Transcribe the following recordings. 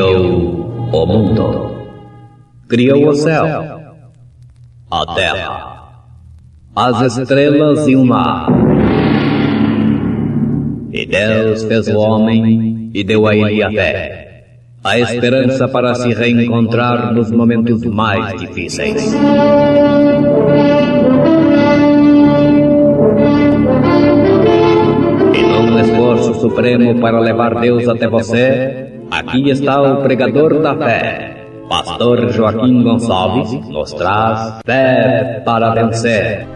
criou o mundo, criou o céu, a terra, as estrelas e o mar. E Deus fez o homem e deu a ele a fé, a esperança para se reencontrar nos momentos mais difíceis. E num esforço supremo para levar Deus até você, aqui está o pregador da fé, Pastor Joaquim Gonçalves, nos traz Fé para Vencer.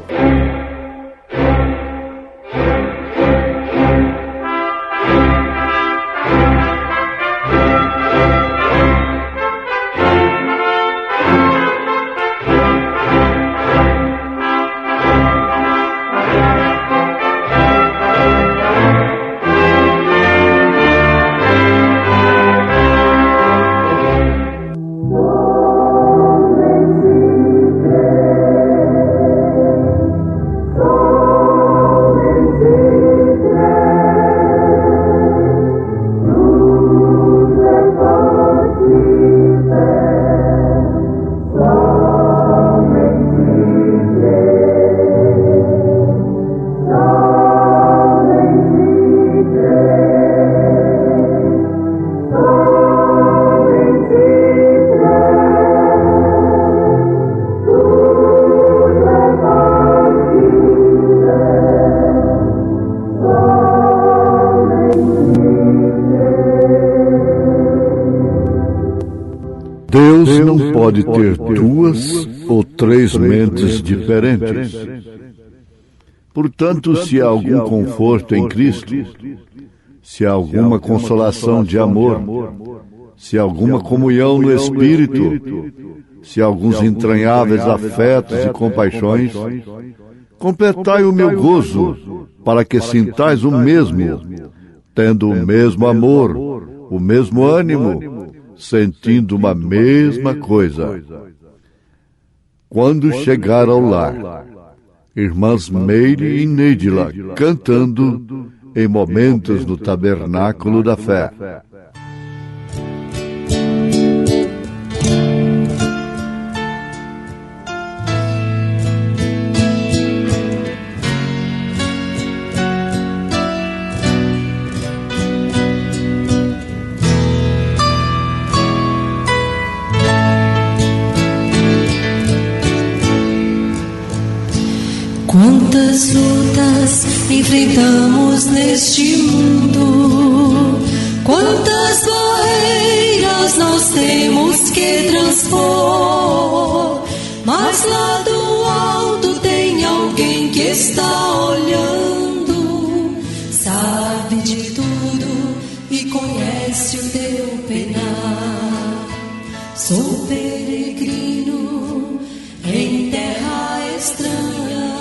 Deus não pode ter duas ou três mentes diferentes. Portanto, se há algum conforto em Cristo, se há alguma consolação de amor, se há alguma comunhão no Espírito, se há alguns entranháveis afetos e compaixões, completai o meu gozo, para que sintais o mesmo, tendo o mesmo amor, o mesmo ânimo, sentindo uma mesma coisa. Quando chegar ao lar, irmãs Meire e Neidila cantando em momentos do Tabernáculo da Fé. Quantas lutas enfrentamos neste mundo, quantas barreiras nós temos que transpor, mas lá do alto tem alguém que está olhando, sabe de tudo e conhece o teu penar. Sou peregrino em terra estranha,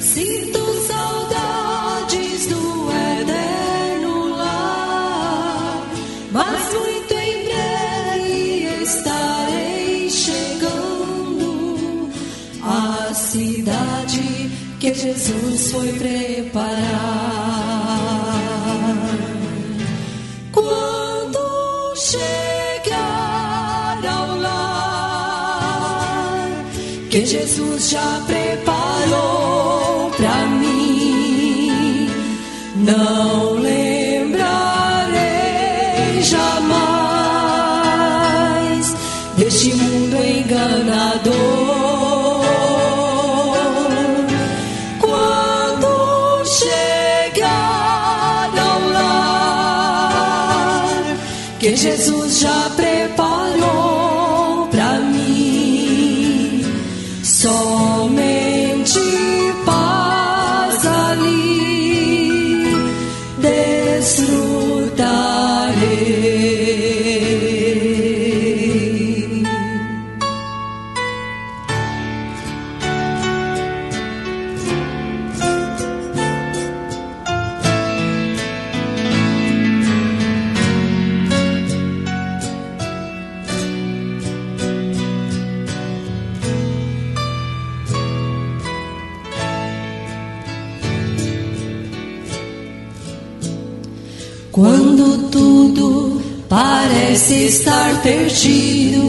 sinto saudades do eterno lar, mas muito em breve estarei chegando à cidade que Jesus foi preparar. Quando chegar ao lar que Jesus já preparou pra mim, não lembrarei jamais deste mundo enganador. Quando chegar ao lar que Jesus já preparou pra mim, somente paz ali desfrutarei. Quando tudo parece parece estar perdido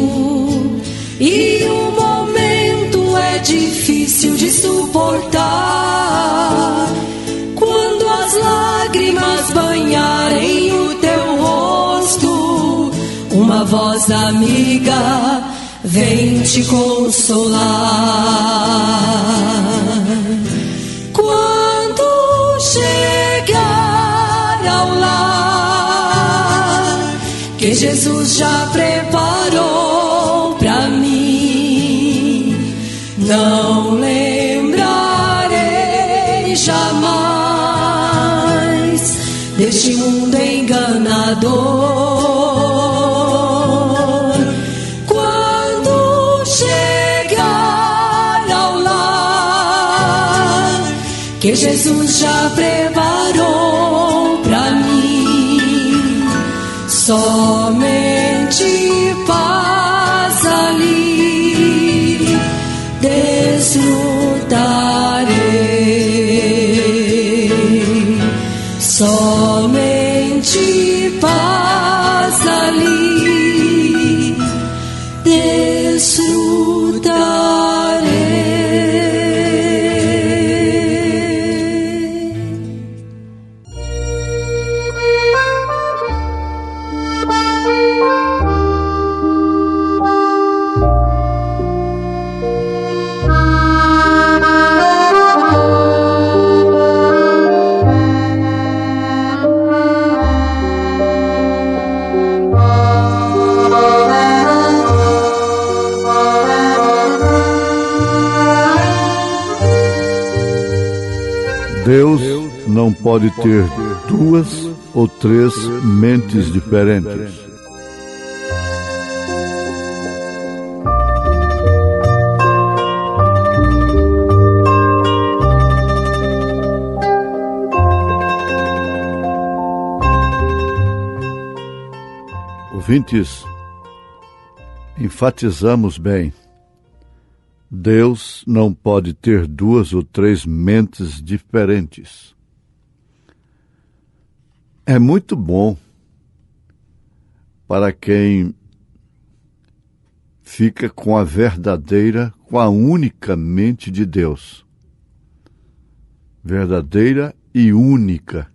e o momento é difícil de suportar. Quando as lágrimas banharem o teu rosto, uma voz amiga vem te consolar. Quando chegar ao lar que Jesus já preparou pra mim, não lembrarei jamais deste mundo enganador. Que Jesus já preparou pra mim, somente paz ali desfrutarei, somente paz ali desfrutarei. Deus não pode ter duas ou três mentes diferentes. Ouvintes, enfatizamos bem. Deus não pode ter duas ou três mentes diferentes. É muito bom para quem fica com a verdadeira, com a única mente de Deus. Verdadeira e única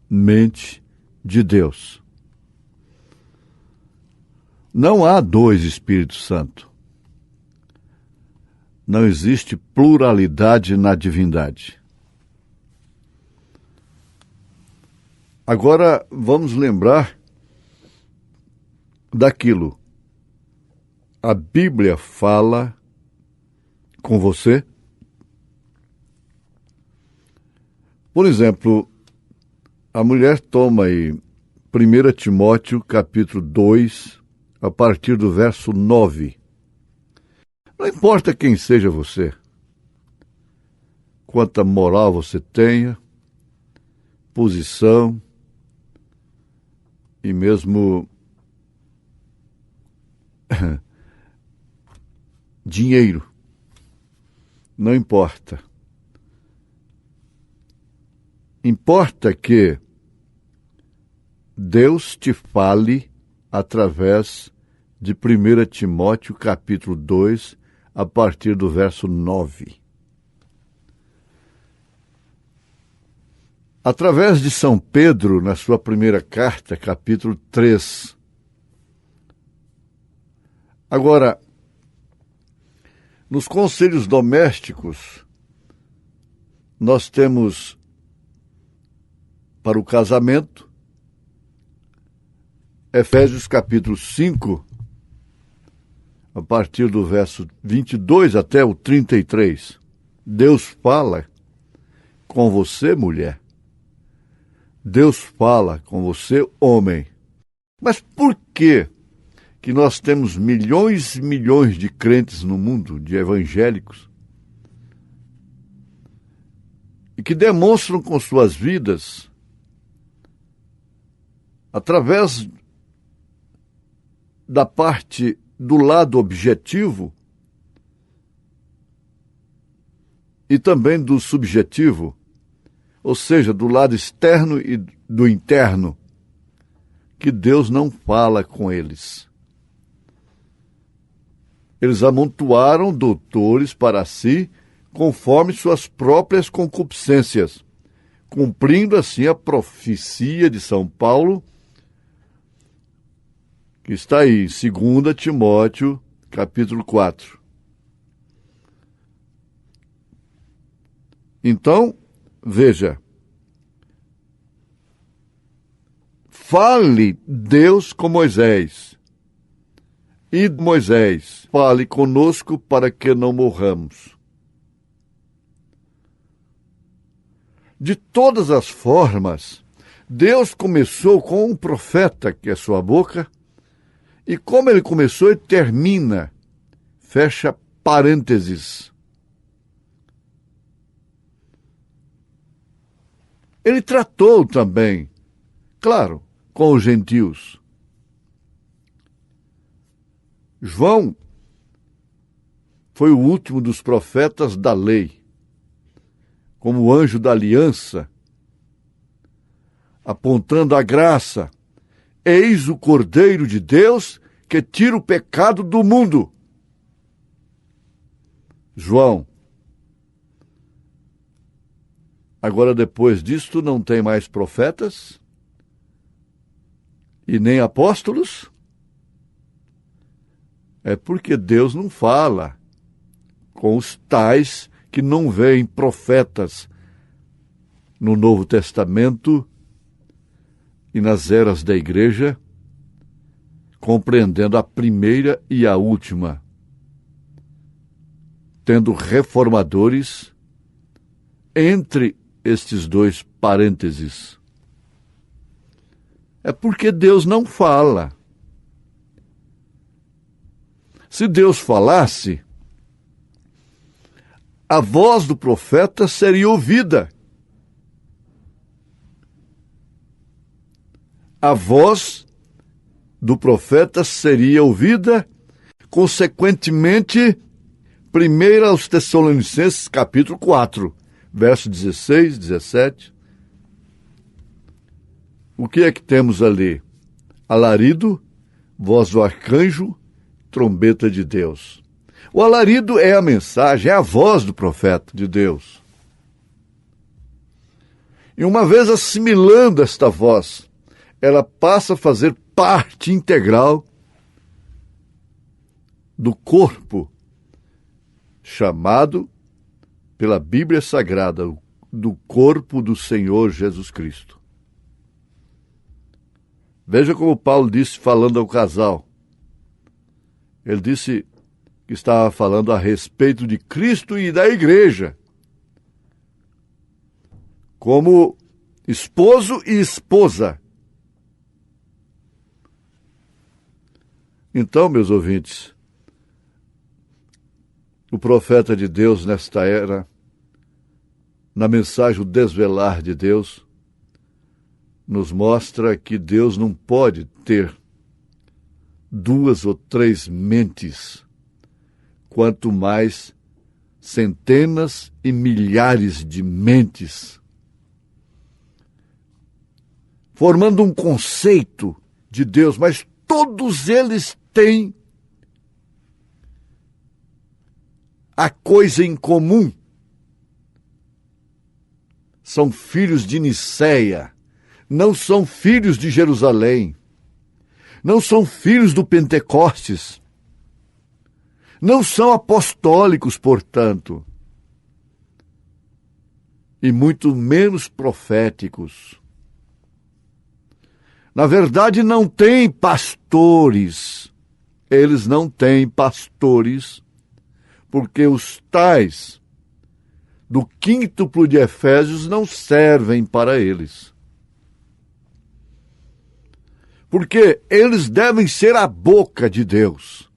mente de Deus. Não há dois Espíritos Santos. Não existe pluralidade na divindade. Agora, vamos lembrar daquilo. A Bíblia fala com você. Por exemplo, a mulher toma aí 1 Timóteo, capítulo 2, a partir do verso 9. Não importa quem seja você, quanta moral você tenha, posição e mesmo dinheiro, não importa. Importa que Deus te fale através de 1 Timóteo, capítulo 2, a partir do verso 9. Através de São Pedro, na sua primeira carta, capítulo 3. Agora, nos conselhos domésticos, nós temos para o casamento, Efésios capítulo 5, a partir do verso 22 até o 33. Deus fala com você, mulher. Deus fala com você, homem. Mas por que nós temos milhões e milhões de crentes no mundo, de evangélicos, e que demonstram com suas vidas, através da parte do lado objetivo e também do subjetivo, ou seja, do lado externo e do interno, que Deus não fala com eles. Eles amontoaram doutores para si, conforme suas próprias concupiscências, cumprindo assim a profecia de São Paulo, que está aí, 2 Timóteo, capítulo 4. Então, veja, fale Deus com Moisés, e Moisés, fale conosco para que não morramos. De todas as formas, Deus começou com um profeta, que é sua boca, e como ele começou, ele termina, fecha parênteses. Ele tratou também, claro, com os gentios. João foi o último dos profetas da lei, como anjo da aliança, apontando a graça. Eis o Cordeiro de Deus que tira o pecado do mundo. João. Agora, depois disto, não tem mais profetas e nem apóstolos? É porque Deus não fala com os tais que não veem profetas no Novo Testamento e nas eras da igreja, compreendendo a primeira e a última, tendo reformadores entre estes dois parênteses. É porque Deus não fala. Se Deus falasse, a voz do profeta seria ouvida. A voz do profeta seria ouvida, consequentemente, 1 aos Tessalonicenses, capítulo 4, verso 16, 17. O que é que temos ali? Alarido, voz do arcanjo, trombeta de Deus. O alarido é a mensagem, é a voz do profeta de Deus. E uma vez assimilando esta voz, ela passa a fazer parte integral do corpo chamado pela Bíblia Sagrada do corpo do Senhor Jesus Cristo. Veja como Paulo disse falando ao casal. Ele disse que estava falando a respeito de Cristo e da igreja, como esposo e esposa. Então, meus ouvintes, o profeta de Deus nesta era, na mensagem O Desvelar de Deus, nos mostra que Deus não pode ter 2 ou 3 mentes, quanto mais centenas e milhares de mentes, formando um conceito de Deus, mas todos eles têm a coisa em comum. São filhos de Niceia, não são filhos de Jerusalém, não são filhos do Pentecostes, não são apostólicos, portanto, e muito menos proféticos. Na verdade, não têm pastores. Eles não têm pastores, porque os tais do quíntuplo de Efésios não servem para eles. Porque eles devem ser a boca de Deus,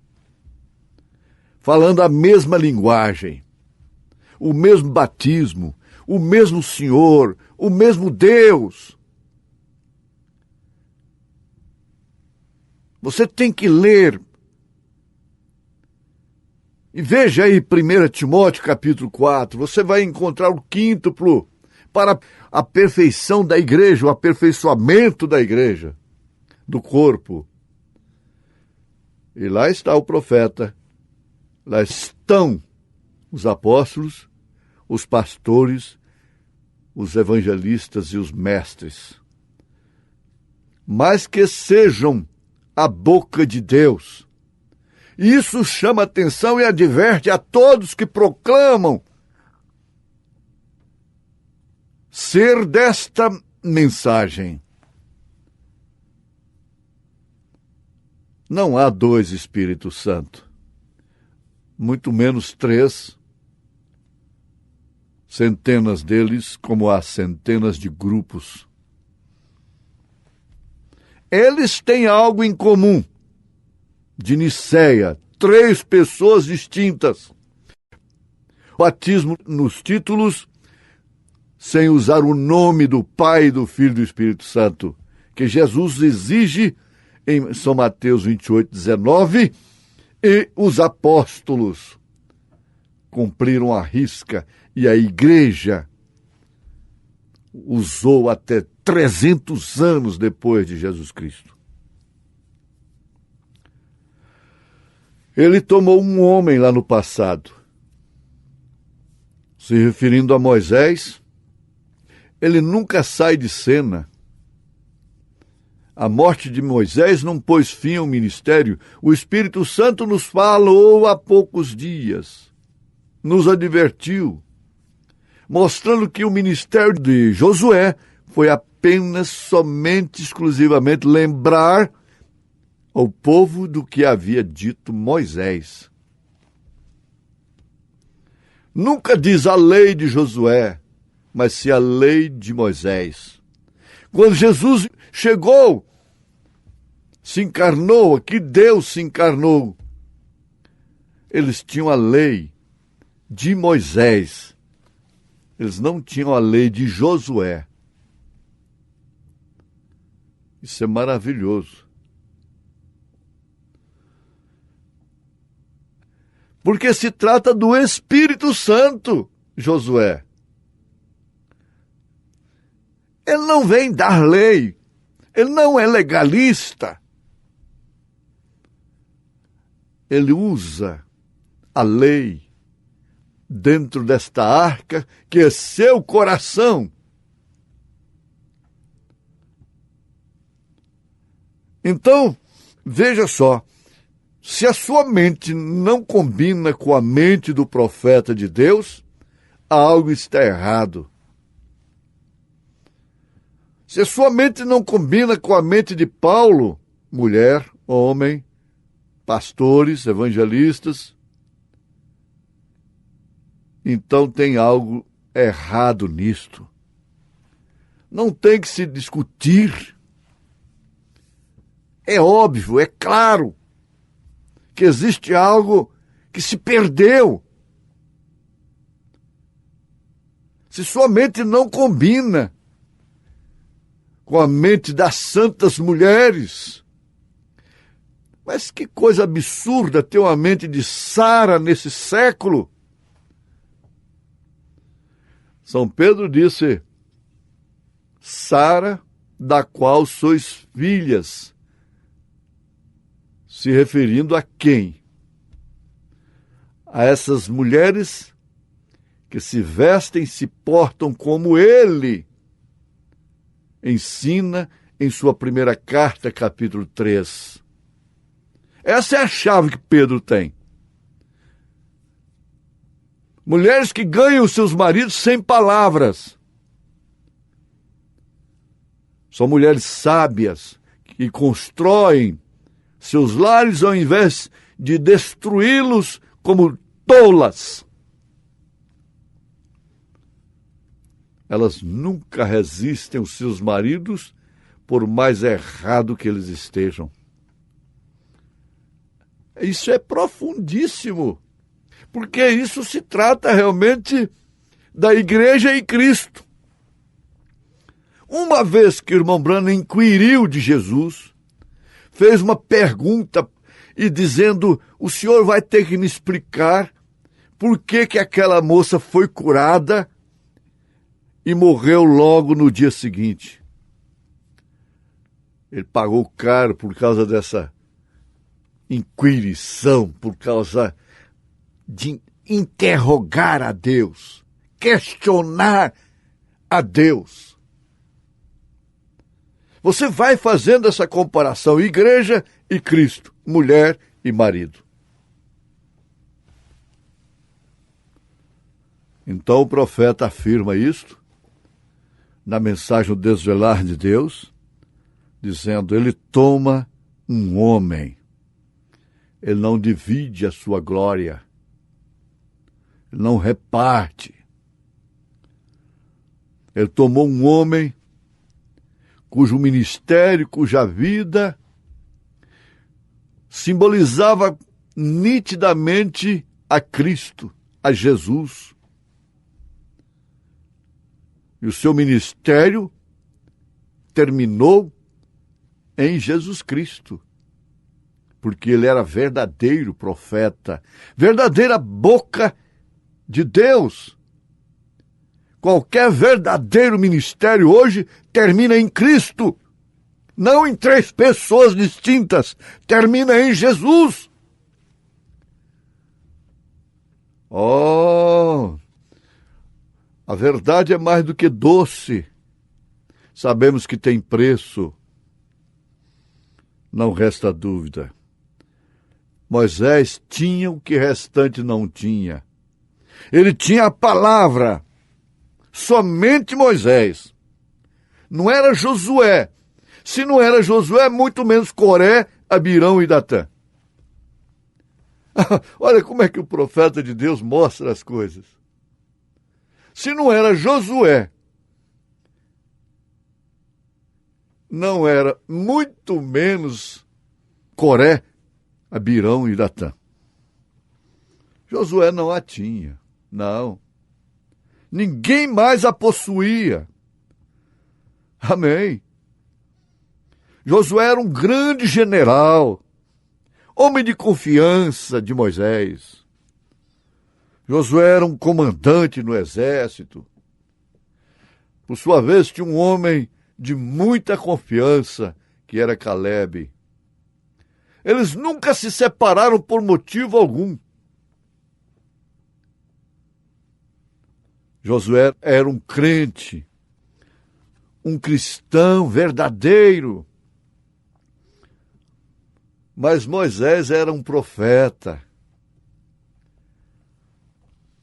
falando a mesma linguagem, o mesmo batismo, o mesmo Senhor, o mesmo Deus. Você tem que ler. E veja aí 1 Timóteo capítulo 4, você vai encontrar o quíntuplo para a perfeição da igreja, o aperfeiçoamento da igreja. do corpo. E lá está o profeta, lá estão os apóstolos, os pastores, os evangelistas e os mestres. Mas que sejam a boca de Deus. Isso chama atenção e adverte a todos que proclamam ser desta mensagem. Não há 2 Espíritos Santos, muito menos 3, centenas deles, como há centenas de grupos. Eles têm algo em comum. De Nicéia, 3 pessoas distintas. Batismo nos títulos, sem usar o nome do Pai, do Filho e do Espírito Santo, que Jesus exige em São Mateus 28, 19, e os apóstolos cumpriram a risca, e a igreja usou até 300 anos depois de Jesus Cristo. Ele tomou um homem lá no passado, se referindo a Moisés. Ele nunca sai de cena. A morte de Moisés não pôs fim ao ministério. O Espírito Santo nos falou há poucos dias, nos advertiu, mostrando que o ministério de Josué foi apenas, somente, exclusivamente lembrar ao povo do que havia dito Moisés. Nunca diz a lei de Josué, mas sim a lei de Moisés. Quando Jesus chegou, se encarnou, aqui Deus se encarnou, eles tinham a lei de Moisés. Eles não tinham a lei de Josué. Isso é maravilhoso. Porque se trata do Espírito Santo, Josué. Ele não vem dar lei. Ele não é legalista. Ele usa a lei dentro desta arca, que é seu coração. Então, veja só, se a sua mente não combina com a mente do profeta de Deus, algo está errado. Se a sua mente não combina com a mente de Paulo, mulher, homem, pastores, evangelistas, então tem algo errado nisto. Não tem que se discutir. É óbvio, é claro que existe algo que se perdeu. Se sua mente não combina com a mente das santas mulheres. Mas que coisa absurda ter uma mente de Sara nesse século. São Pedro disse: Sara, da qual sois filhas. Se referindo a quem? A essas mulheres que se vestem, se portam como ele ensina em sua primeira carta, capítulo 3. Essa é a chave que Pedro tem. Mulheres que ganham seus maridos sem palavras. São mulheres sábias que constroem seus lares ao invés de destruí-los como tolas. Elas nunca resistem aos seus maridos, por mais errado que eles estejam. Isso é profundíssimo, porque isso se trata realmente da igreja e Cristo. Uma vez que o irmão Branham inquiriu de Jesus, fez uma pergunta e dizendo: o senhor vai ter que me explicar por que aquela moça foi curada e morreu logo no dia seguinte. Ele pagou caro por causa dessa inquirição, por causa de interrogar a Deus, questionar a Deus. Você vai fazendo essa comparação, igreja e Cristo, mulher e marido. Então o profeta afirma isto na mensagem O Desvelar de Deus, dizendo, ele toma um homem, ele não divide a sua glória, ele não reparte. Ele tomou um homem cujo ministério, cuja vida simbolizava nitidamente a Cristo, a Jesus. E o seu ministério terminou em Jesus Cristo, porque ele era verdadeiro profeta, verdadeira boca de Deus. Qualquer verdadeiro ministério hoje termina em Cristo, não em três pessoas distintas, termina em Jesus. Oh, a verdade é mais do que doce. Sabemos que tem preço. Não resta dúvida. Moisés tinha o que restante não tinha. Ele tinha a palavra. Somente Moisés. Não era Josué. Se não era Josué, muito menos Coré, Abirão e Datã. Olha como é que o profeta de Deus mostra as coisas. Se não era Josué, não era muito menos Coré, Abirão e Datã. Josué não a tinha, não. Ninguém mais a possuía. Amém. Josué era um grande general, homem de confiança de Moisés. Josué era um comandante no exército. Por sua vez, tinha um homem de muita confiança, que era Calebe. Eles nunca se separaram por motivo algum. Josué era um crente, um cristão verdadeiro. Mas Moisés era um profeta.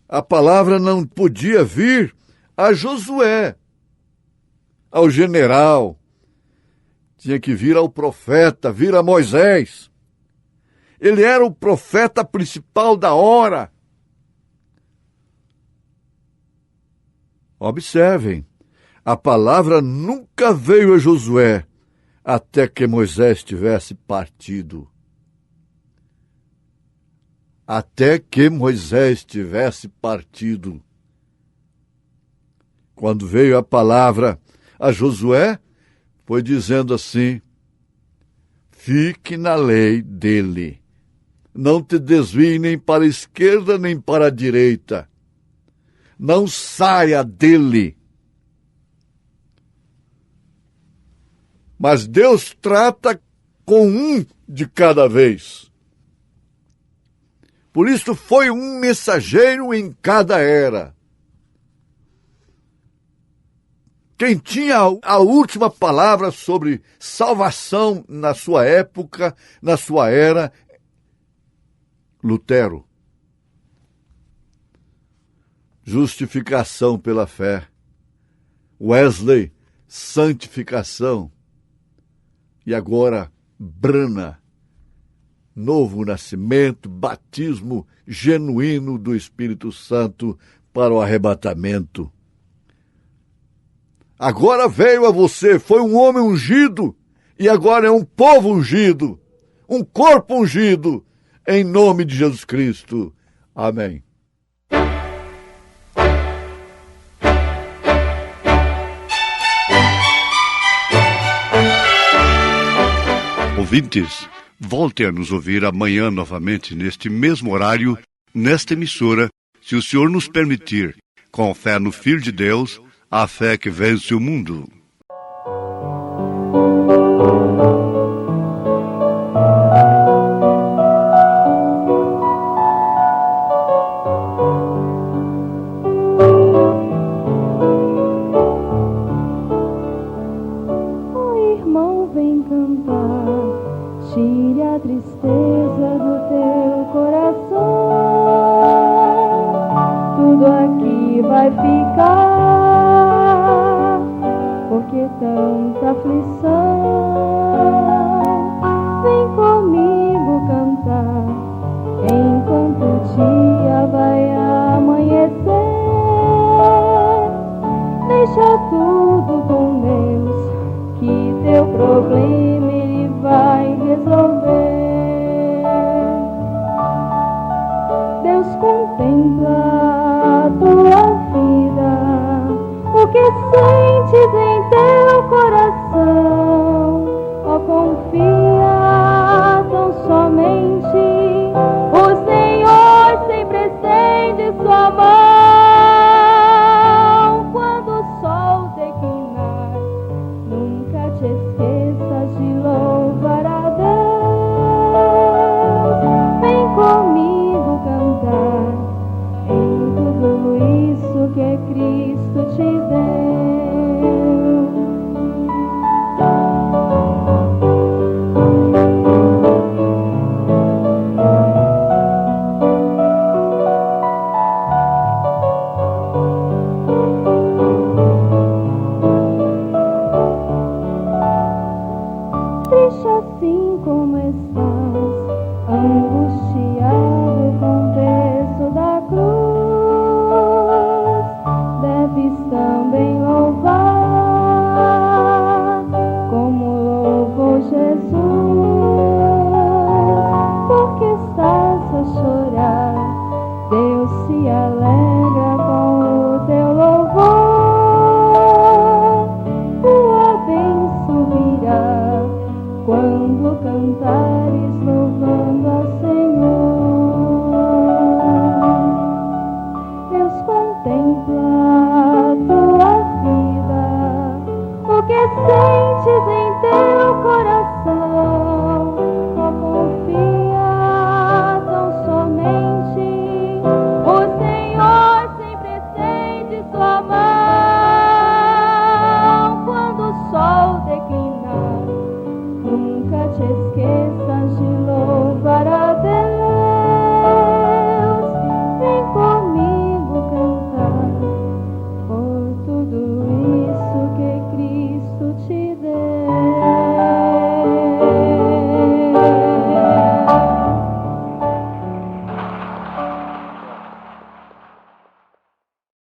A palavra não podia vir a Josué, ao general. Tinha que vir ao profeta, vir a Moisés. Ele era o profeta principal da hora. Observem, a palavra nunca veio a Josué até que Moisés tivesse partido. Até que Moisés tivesse partido. Quando veio a palavra a Josué, foi dizendo assim: fique na lei dele. Não te desvie nem para a esquerda nem para a direita. Não saia dele. Mas Deus trata com um de cada vez. Por isso foi um mensageiro em cada era. Quem tinha a última palavra sobre salvação na sua época, na sua era, Lutero. Justificação pela fé. Wesley, santificação. E agora, Brana, novo nascimento, batismo genuíno do Espírito Santo para o arrebatamento. Agora veio a você, foi um homem ungido, e agora é um povo ungido, um corpo ungido, em nome de Jesus Cristo. Amém. Ouvintes, volte a nos ouvir amanhã novamente, neste mesmo horário, nesta emissora, se o Senhor nos permitir, com fé no Filho de Deus, a fé que vence o mundo. Tire a tristeza do teu coração, tudo aqui vai ficar, porque tanta aflição. Vem comigo cantar, enquanto o dia vai amanhecer. Deixa tudo com Deus, que teu problema Ele vai resolver. Deus contempla a tua vida, o que sentes em